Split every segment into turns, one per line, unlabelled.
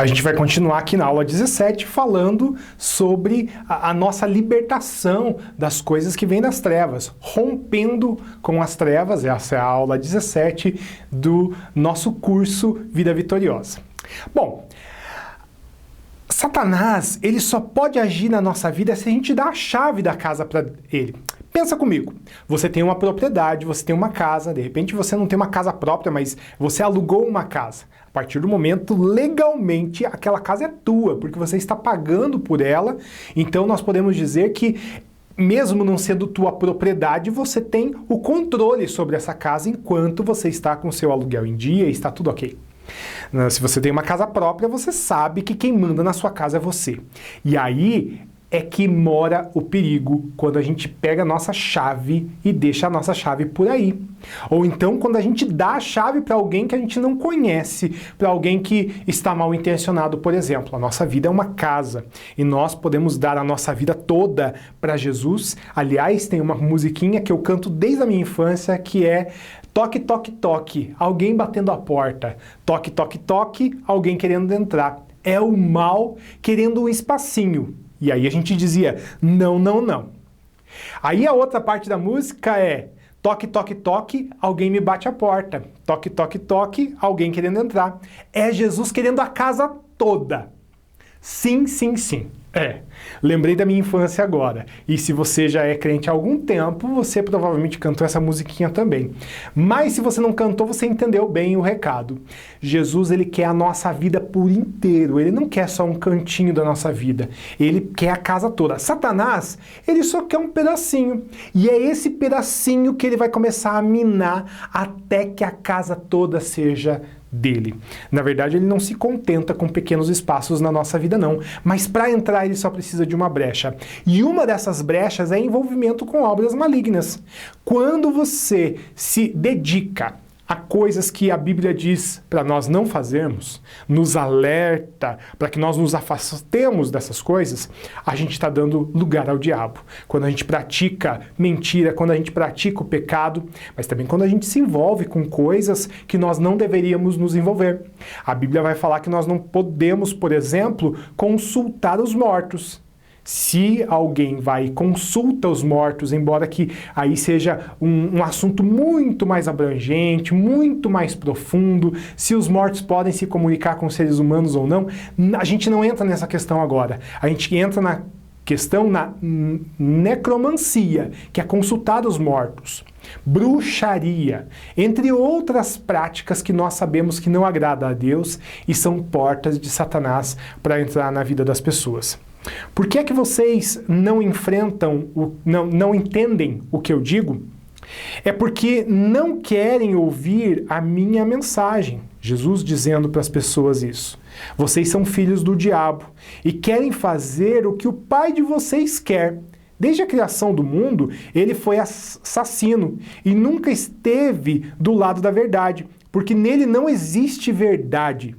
A gente vai continuar aqui na aula 17 falando sobre a nossa libertação das coisas que vêm das trevas, rompendo com as trevas. Essa é a aula 17 do nosso curso Vida Vitoriosa. Bom, Satanás, ele só pode agir na nossa vida se a gente dá a chave da casa para ele. Pensa comigo, você tem uma propriedade, você tem uma casa, de repente você não tem uma casa própria, mas você alugou uma casa. A partir do momento, legalmente, aquela casa é tua, porque você está pagando por ela. Então nós podemos dizer que, mesmo não sendo tua propriedade, você tem o controle sobre essa casa enquanto você está com o seu aluguel em dia e está tudo ok. Se você tem uma casa própria, você sabe que quem manda na sua casa é você. E aí é que mora o perigo quando a gente pega a nossa chave e deixa a nossa chave por aí. Ou então quando a gente dá a chave para alguém que a gente não conhece, para alguém que está mal intencionado, por exemplo. A nossa vida é uma casa e nós podemos dar a nossa vida toda para Jesus. Aliás, tem uma musiquinha que eu canto desde a minha infância que é toque, toque, toque, alguém batendo a porta. Toque, toque, toque, alguém querendo entrar. É o mal querendo um espacinho. E aí a gente dizia, não, não, não. Aí a outra parte da música é toque, toque, toque, alguém me bate a porta. Toque, toque, toque, alguém querendo entrar. É Jesus querendo a casa toda. Sim, sim, sim. Lembrei da minha infância agora. E se você já é crente há algum tempo, você provavelmente cantou essa musiquinha também. Mas se você não cantou, você entendeu bem o recado. Jesus, ele quer a nossa vida por inteiro. Ele não quer só um cantinho da nossa vida. Ele quer a casa toda. Satanás, ele só quer um pedacinho. E é esse pedacinho que ele vai começar a minar até que a casa toda seja dele. Na verdade, ele não se contenta com pequenos espaços na nossa vida, não. Mas para entrar, ele só precisa de uma brecha. E uma dessas brechas é envolvimento com obras malignas. Quando você se dedica a coisas que a Bíblia diz para nós não fazermos, nos alerta para que nós nos afastemos dessas coisas, a gente está dando lugar ao diabo. Quando a gente pratica mentira, quando a gente pratica o pecado, mas também quando a gente se envolve com coisas que nós não deveríamos nos envolver. A Bíblia vai falar que nós não podemos, por exemplo, consultar os mortos. Se alguém vai e consulta os mortos, embora que aí seja um assunto muito mais abrangente, muito mais profundo, se os mortos podem se comunicar com seres humanos ou não, a gente não entra nessa questão agora. A gente entra na questão na necromancia, que é consultar os mortos, bruxaria, entre outras práticas que nós sabemos que não agrada a Deus e são portas de Satanás para entrar na vida das pessoas. Por que é que vocês não enfrentam, não entendem o que eu digo? É porque não querem ouvir a minha mensagem. Jesus dizendo para as pessoas isso. Vocês são filhos do diabo e querem fazer o que o pai de vocês quer. Desde a criação do mundo, ele foi assassino e nunca esteve do lado da verdade, porque nele não existe verdade.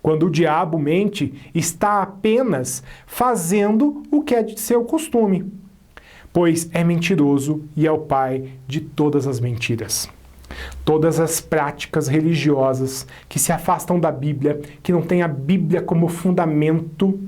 Quando o diabo mente, está apenas fazendo o que é de seu costume, pois é mentiroso e é o pai de todas as mentiras. Todas as práticas religiosas que se afastam da Bíblia, que não têm a Bíblia como fundamento,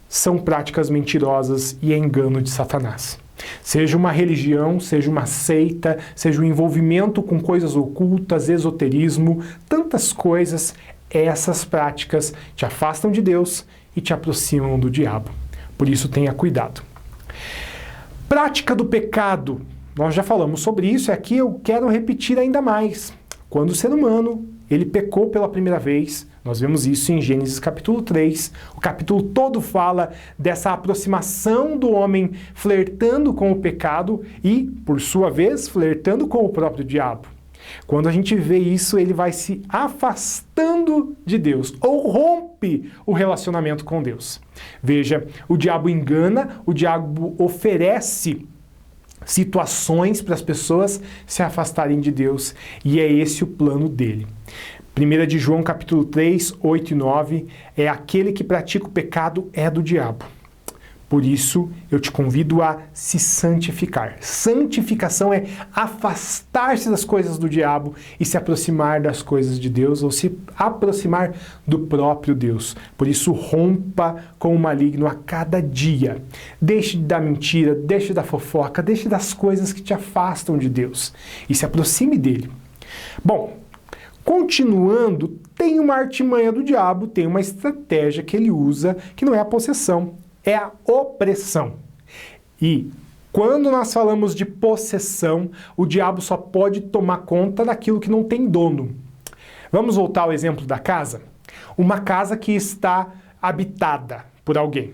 são práticas mentirosas e é engano de Satanás. Seja uma religião, seja uma seita, seja um envolvimento com coisas ocultas, esoterismo, tantas coisas. Essas práticas te afastam de Deus e te aproximam do diabo. Por isso, tenha cuidado. Prática do pecado. Nós já falamos sobre isso e aqui eu quero repetir ainda mais. Quando o ser humano, ele pecou pela primeira vez, nós vemos isso em Gênesis capítulo 3, o capítulo todo fala dessa aproximação do homem flertando com o pecado e, por sua vez, flertando com o próprio diabo. Quando a gente vê isso, ele vai se afastando de Deus, ou rompe o relacionamento com Deus. Veja, o diabo engana, o diabo oferece situações para as pessoas se afastarem de Deus, e é esse o plano dele. 1 de João capítulo 3, 8 e 9, é aquele que pratica o pecado é do diabo. Por isso, eu te convido a se santificar. Santificação é afastar-se das coisas do diabo e se aproximar das coisas de Deus, ou se aproximar do próprio Deus. Por isso, rompa com o maligno a cada dia. Deixe da mentira, deixe da fofoca, deixe das coisas que te afastam de Deus e se aproxime dele. Bom, continuando, tem uma artimanha do diabo, tem uma estratégia que ele usa, que não é a possessão, é a opressão. E quando nós falamos de possessão, o diabo só pode tomar conta daquilo que não tem dono. Vamos voltar ao exemplo da casa? Uma casa que está habitada por alguém.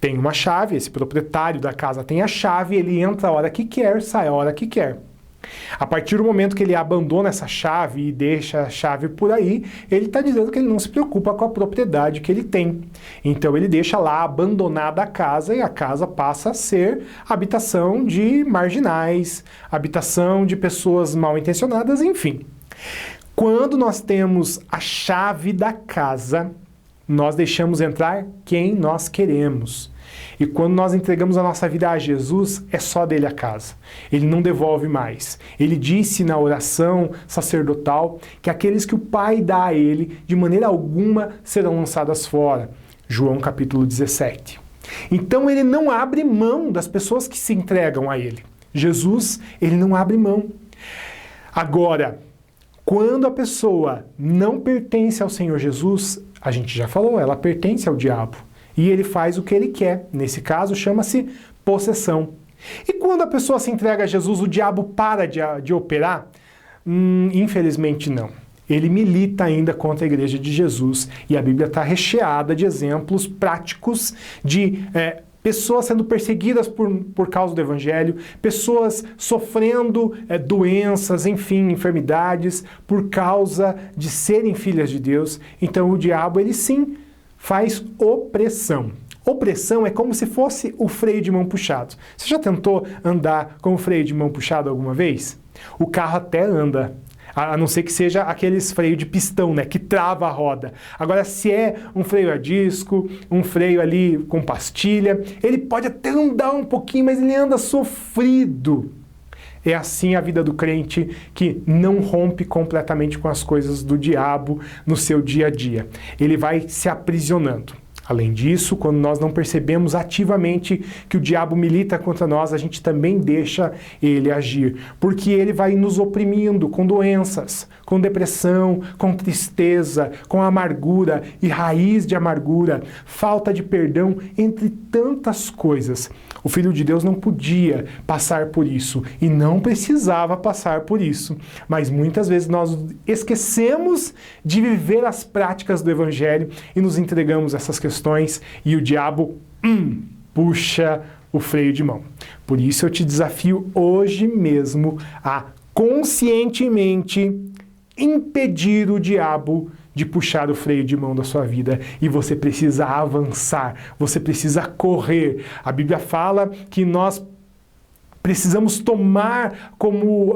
Tem uma chave, esse proprietário da casa tem a chave, ele entra a hora que quer, sai a hora que quer. A partir do momento que ele abandona essa chave e deixa a chave por aí, ele está dizendo que ele não se preocupa com a propriedade que ele tem. Então ele deixa lá abandonada a casa e a casa passa a ser habitação de marginais, habitação de pessoas mal intencionadas, enfim. Quando nós temos a chave da casa, nós deixamos entrar quem nós queremos. E quando nós entregamos a nossa vida a Jesus, é só dele a casa. Ele não devolve mais. Ele disse na oração sacerdotal que aqueles que o Pai dá a ele, de maneira alguma serão lançadas fora. João capítulo 17. Então ele não abre mão das pessoas que se entregam a ele. Jesus, ele não abre mão. Agora, quando a pessoa não pertence ao Senhor Jesus, a gente já falou, ela pertence ao diabo. E ele faz o que ele quer. Nesse caso, chama-se possessão. E quando a pessoa se entrega a Jesus, o diabo para de operar? Infelizmente não. Ele milita ainda contra a igreja de Jesus. E a Bíblia está recheada de exemplos práticos de pessoas sendo perseguidas por causa do Evangelho, pessoas sofrendo doenças, enfim, enfermidades, por causa de serem filhas de Deus. Então o diabo, ele sim, faz opressão. Opressão é como se fosse o freio de mão puxado. Você já tentou andar com o freio de mão puxado alguma vez? O carro até anda, a não ser que seja aqueles freios de pistão, né, que trava a roda. Agora, se é um freio a disco, um freio ali com pastilha, ele pode até andar um pouquinho, mas ele anda sofrido. É assim a vida do crente que não rompe completamente com as coisas do diabo no seu dia a dia. Ele vai se aprisionando. Além disso, quando nós não percebemos ativamente que o diabo milita contra nós, a gente também deixa ele agir, porque ele vai nos oprimindo com doenças, com depressão, com tristeza, com amargura e raiz de amargura, falta de perdão, entre tantas coisas. O Filho de Deus não podia passar por isso e não precisava passar por isso, mas muitas vezes nós esquecemos de viver as práticas do Evangelho e nos entregamos a essas questões e o diabo puxa o freio de mão. Por isso eu te desafio hoje mesmo a conscientemente impedir o diabo de puxar o freio de mão da sua vida e você precisa avançar, você precisa correr. A Bíblia fala que nós precisamos tomar como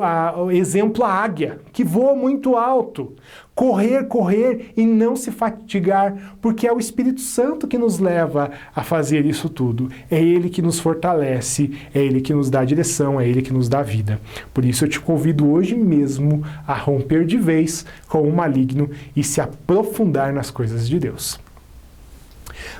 exemplo a águia, que voa muito alto. Correr, correr e não se fatigar, porque é o Espírito Santo que nos leva a fazer isso tudo. É Ele que nos fortalece, é Ele que nos dá direção, é Ele que nos dá vida. Por isso eu te convido hoje mesmo a romper de vez com o maligno e se aprofundar nas coisas de Deus.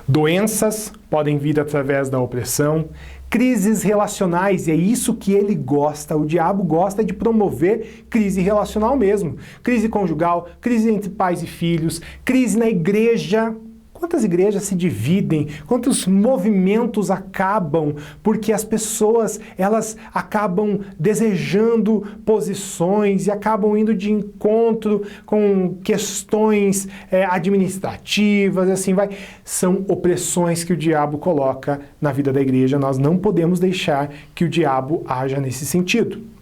Doenças podem vir através da opressão, crises relacionais, e é isso que ele gosta. O diabo gosta de promover crise relacional mesmo. Crise conjugal, crise entre pais e filhos, crise na igreja. Quantas igrejas se dividem? Quantos movimentos acabam? Porque as pessoas, elas acabam desejando posições e acabam indo de encontro com questões administrativas, assim vai. São opressões que o diabo coloca na vida da igreja. Nós não podemos deixar que o diabo haja nesse sentido.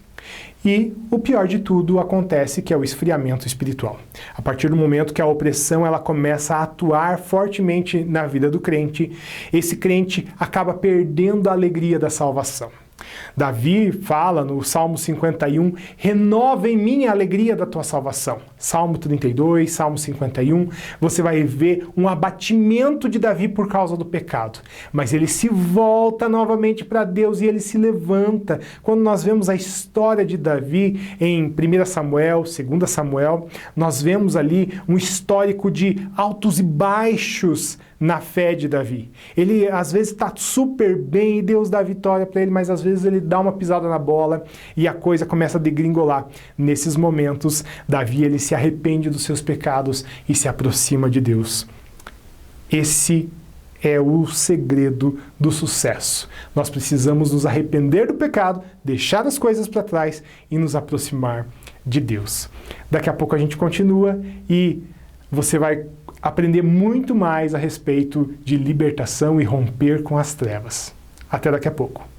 E o pior de tudo acontece, que é o esfriamento espiritual. A partir do momento que a opressão ela começa a atuar fortemente na vida do crente, esse crente acaba perdendo a alegria da salvação. Davi fala no Salmo 51, renova em mim a alegria da tua salvação. Salmo 32, Salmo 51, você vai ver um abatimento de Davi por causa do pecado. Mas ele se volta novamente para Deus e ele se levanta. Quando nós vemos a história de Davi em 1 Samuel, 2 Samuel, nós vemos ali um histórico de altos e baixos na fé de Davi. Ele às vezes está super bem e Deus dá vitória para ele, mas às vezes ele dá uma pisada na bola e a coisa começa a degringolar. Nesses momentos, Davi ele se arrepende dos seus pecados e se aproxima de Deus. Esse é o segredo do sucesso. Nós precisamos nos arrepender do pecado, deixar as coisas para trás e nos aproximar de Deus. Daqui a pouco a gente continua e você vai aprender muito mais a respeito de libertação e romper com as trevas. Até daqui a pouco.